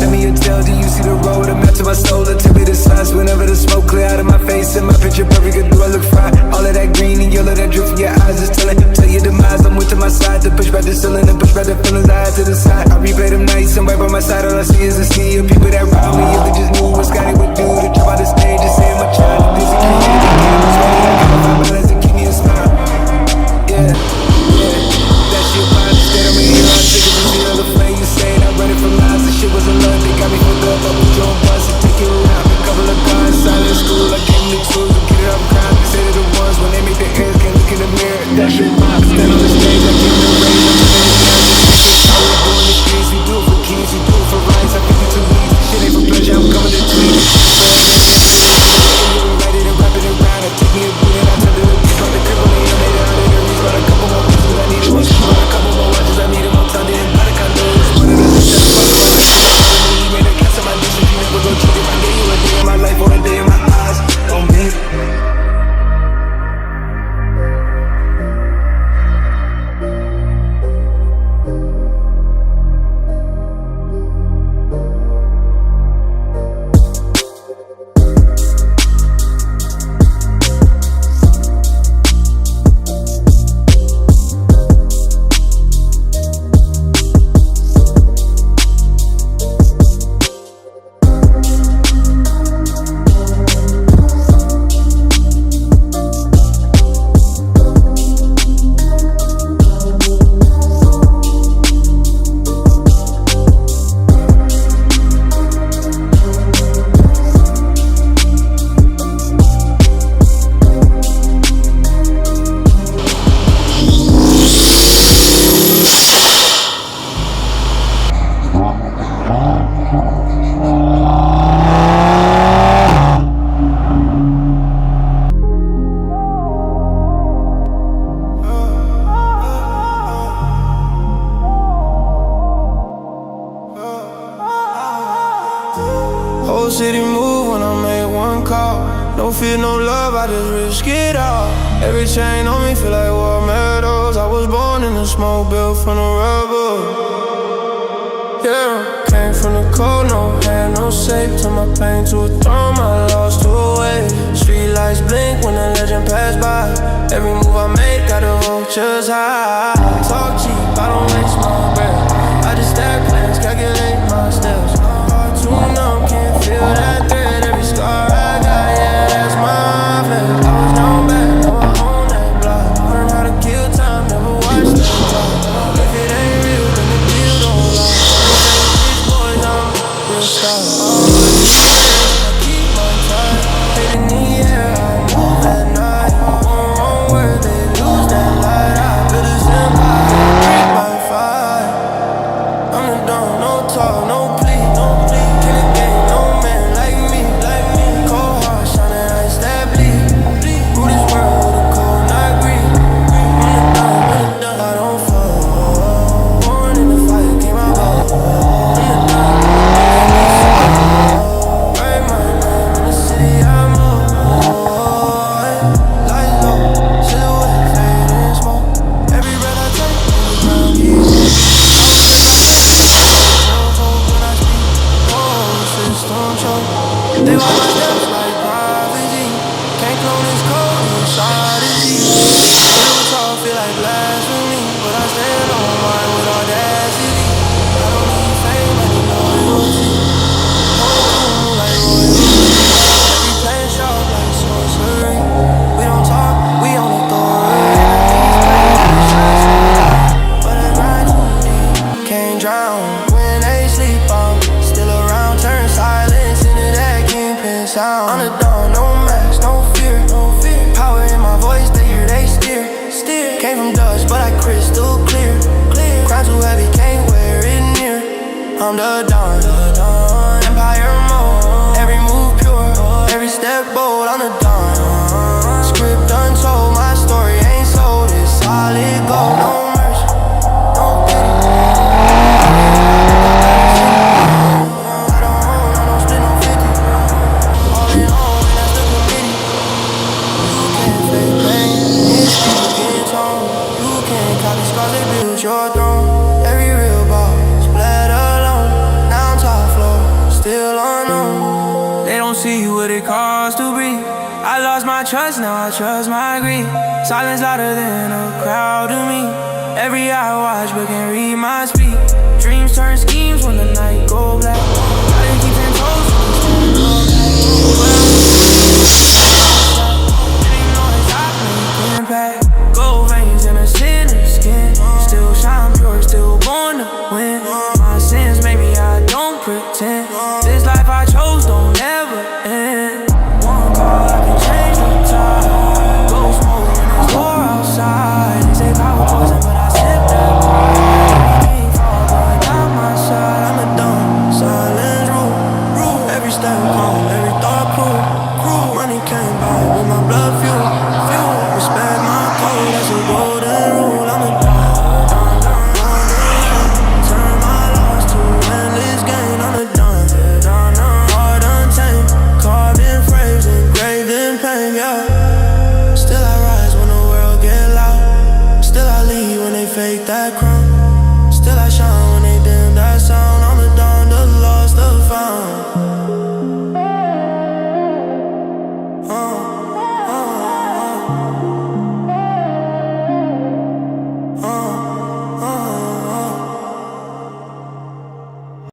tell me your tale, do you see the road? I'm out to my soul, and tell me the signs. Whenever the smoke clear out of my face and my picture perfect, do I look fine? All of that green and yellow that drip from your eyes is telling. Tell your demise, I'm with to my side. To push back the ceiling and push back the feelings I had to the side. I replay them nights and right by my side. All I see is a sea of people that round me. If they just knew what Scotty would do to drop out the stage and say my child. This is created again, it's right that I got my balance to keep me a smile. Yeah, that shit fine. Instead I'm here, I'm sick of the other flame you saying. I'm running from lies, the shit wasn't love. They got me hooked up, I put you on bus and take you around. A couple of guns, silent school, I gave me the tools to get it up crying. They say they're the ones when they make the airs, can't look in the mirror. That shit fine. Stand on the stage, I give them the raise. I'm turning it down, we do it in the streets, we do it for keys, we do it for rights. I 52 weeks, shit ain't for pleasure, I'm coming to tweet. Write it and wrap it around, I take me a boot and I turn to the beat. From the crib on the end, they down, they reach about a couple more pieces, I need it more. About a couple more watches, I need it more time, didn't buy the condo. One of the shit that's fuck around, I see the money, you made a cast of my dishes, you never go cheat if I gave you a day in my life or a day in my eyes. Oh man. City move when I make one call. No fear, no love, I just risk it all. Every chain on me feel like war medals. I was born in the smoke, built from the rubber. Yeah, came from the cold, no hand, no safe. Turn my pain to a throne, my loss to a wave. Street lights blink when a legend pass by. Every move I make got the vultures high. Talk cheap, I don't waste my breath. I just stack plans, calculate my steps. Heart too numb, can't feel that thread. Every scar I got, yeah, that's my flesh. I was down bad, now I own that block. Learn how to kill time, never watch the clock. If it ain't real, then the deal don't lie. These boys, I'm real star. I keep my time, hate in the air, I move at night. One wrong word, they lose that light. I build this empire, break by fire. I'm the dawn, no talk, no plea, no plea. Kill the game, no man like me, like me. Cold heart, shining ice that bleed. Through this world with a cold night breeze. I'm the dawn, I don't fall. Born in the fire, came out low. I'm the dawn, write my name in the city I'm on. Light low, silhouette fading smoke. Every breath I take, every ground keeps. They want my steps like prophecy. Can't clone this code inside the sea. Little talk feel like blasphemy, but I stand on mine with audacity. I don't need fame, I need loyalty. Home like royalty. Every plan sharp like sorcery. We don't talk, we on authority. But I grind too deep, can't drown. When they sleep, I'm still around. Turn silence into that kingpin sound. On the dawn, no max, no fear, no fear. Power in my voice, they hear, they steer, steer. Came from dust, but I crystal clear, clear. Crown too heavy, can't wear it near. I'm the dawn, empire mode. Every move pure, every step bold. I'm the dawn. Script untold, my story ain't sold. It's solid gold, no mercy, no pity. Your throne, every real ball, splat alone. what it costs to breathe. I lost my trust, now I trust my greed. Silence louder than a crowd to me. Every eye watch but can't read my speed. Dreams turn schemes when the night go black. Gotta keep 10 toes when the sun go back. Ain't no stop making impact. Gold veins in a sinner's skin. Still shine pure, still born to win. My sins, maybe I don't pretend. This life I chose don't ever end. One call, I can change the tide. Go smoke when it's war outside. They say power poison, but I sip that pride. Everything fall, but not my side. I'm a dumb silence rule. Every step home.